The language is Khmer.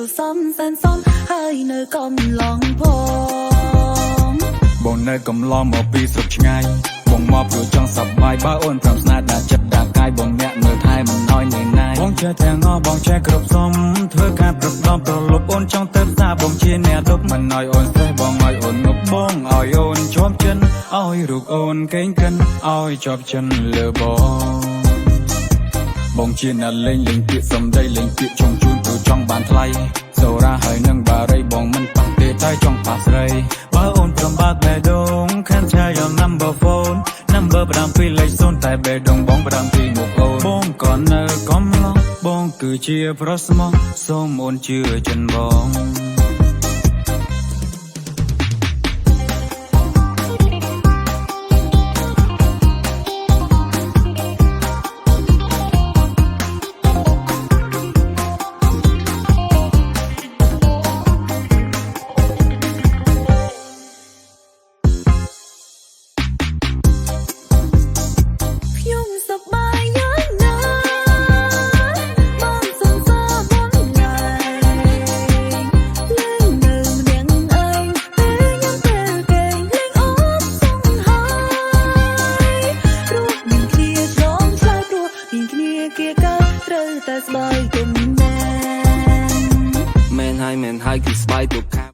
กูซ้ำแสนซ้ำให้เนยกำลองพองบ่เนยกำลองមកពីស្រុកឆ្ងាយបងមកព្រោះចង់សប្បាយបើអូនព្រមស្នេហ៍ដាក់ចិត្តដាក់កាយបងអ្នកមើលថែមិនឲ្យនឿយណាយបងចេះទាំងអស់បងចេះគ្រប់សំធ្វើការប្រឹកដំប្រលប់អូនចង់ទៅផ្សារបងជាអ្នកដប់មិនឲ្យអូនស្ទះបងឲ្យអូនងប់បងឲ្យអូនជាប់ចិនឲ្យរូបអូនកេងកិនឲ្យជាប់ចិនលើបងជាអ្នកលេងពាក្យសំដីលេងពាក្យចង់ជូនព្រោះចង់បានថ្លៃសូរ៉ាហើយនឹងបារីបងមិនប៉ះទេតែចង់ប៉ះស្រីបើអូនព្រមបើកបេះដូង Can't tell your number phone number ផ្ដាំពីលេខ0តែបេះដូងបងផ្ដាំពីមុខអូនបងក៏នៅកំឡោះបងគឺជាប្រុសស្មោះសូមអូនជឿចិនបងតែស្បើយទុំណែមែនហើយគឺស្បាយទុកខា